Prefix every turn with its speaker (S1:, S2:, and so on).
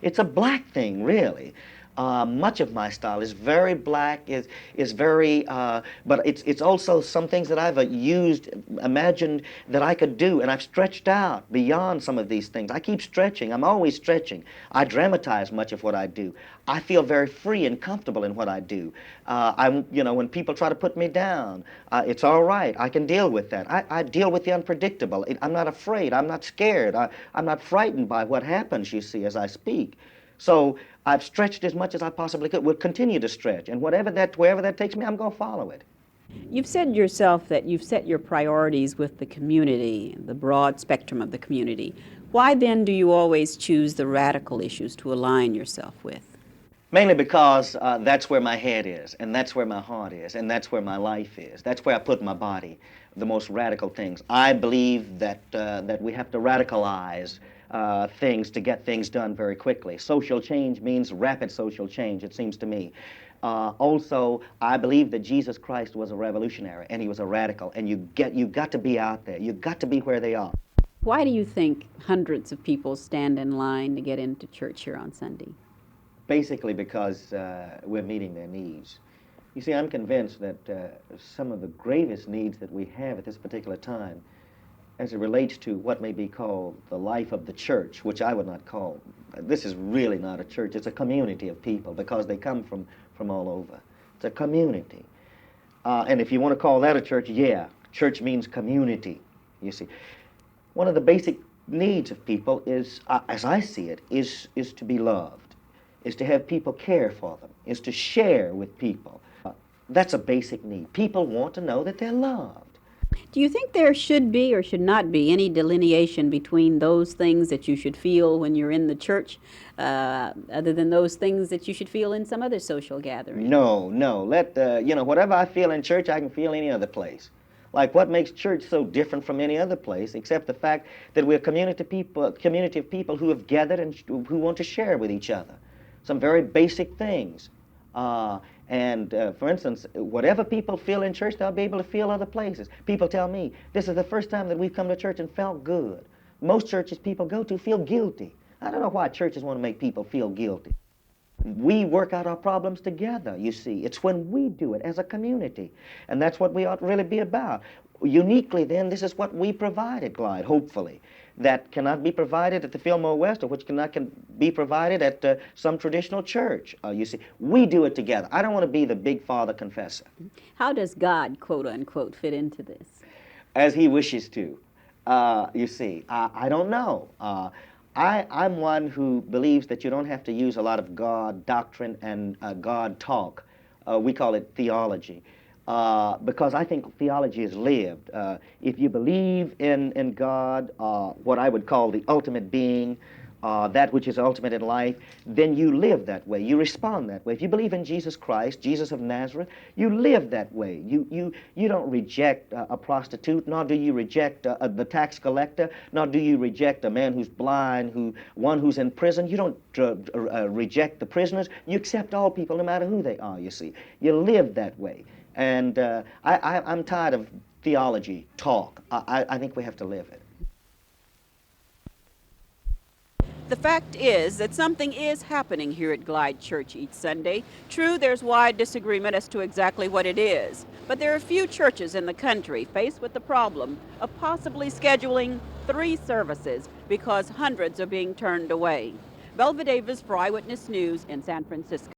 S1: It's a black thing, really. Much of my style is very black, is very, but it's also some things that I've used, imagined that I could do, and I've stretched out beyond some of these things. I keep stretching. I'm always stretching. I dramatize much of what I do. I feel very free and comfortable in what I do. When people try to put me down, it's all right. I can deal with that. I deal with the unpredictable. I'm not afraid. I'm not scared. I'm not frightened by what happens, you see, as I speak. So I've stretched as much as I possibly could. Will continue to stretch, and wherever that takes me, I'm going to follow it.
S2: You've said yourself that you've set your priorities with the community, the broad spectrum of the community. Why then do you always choose the radical issues to align yourself with?
S1: Mainly because that's where my head is, and that's where my heart is, and that's where my life is. That's where I put my body, the most radical things. I believe that we have to radicalize things to get things done very quickly. Social change means rapid social change, it seems to me. Also, I believe that Jesus Christ was a revolutionary, and he was a radical, and you got to be out there. You got to be where they are.
S2: Why do you think hundreds of people stand in line to get into church here on Sunday?
S1: Basically because we're meeting their needs. You see, I'm convinced that some of the gravest needs that we have at this particular time, as it relates to what may be called the life of the church, which I would not call, this is really not a church, it's a community of people, because they come from all over. It's a community. And if you want to call that a church, yeah, church means community, you see. One of the basic needs of people is, as I see it, is to be loved, is to have people care for them, is to share with people. That's a basic need. People want to know that they're loved.
S2: Do you think there should be or should not be any delineation between those things that you should feel when you're in the church, other than those things that you should feel in some other social gathering?
S1: No, no. Whatever I feel in church, I can feel any other place. Like, what makes church so different from any other place, except the fact that we're a community of people who have gathered and who want to share with each other some very basic things. For instance, whatever people feel in church, they'll be able to feel other places. People tell me, this is the first time that we've come to church and felt good. Most churches people go to feel guilty. I don't know why churches want to make people feel guilty. We work out our problems together, you see. It's when we do it as a community. And that's what we ought to really be about. Uniquely, then, this is what we provide at Glide, hopefully. That cannot be provided at the Fillmore West, or which can be provided at some traditional church, you see. We do it together. I don't want to be the big father confessor.
S2: How does God, quote unquote, fit into this?
S1: As he wishes to, you see. I don't know. I'm one who believes that you don't have to use a lot of God doctrine and God talk. We call it theology. Because I think theology is lived. If you believe in God, what I would call the ultimate being, that which is ultimate in life, then you live that way. You respond that way. If you believe in Jesus Christ, Jesus of Nazareth, you live that way. You don't reject a prostitute, nor do you reject the tax collector, nor do you reject a man who's blind, one who's in prison. You don't reject the prisoners. You accept all people, no matter who they are, you see. You live that way. And I'm tired of theology talk. I think we have to live it.
S2: The fact is that something is happening here at Glide Church each Sunday. True, there's wide disagreement as to exactly what it is, but there are few churches in the country faced with the problem of possibly scheduling 3 services because hundreds are being turned away. Belva Davis for Eyewitness News in San Francisco.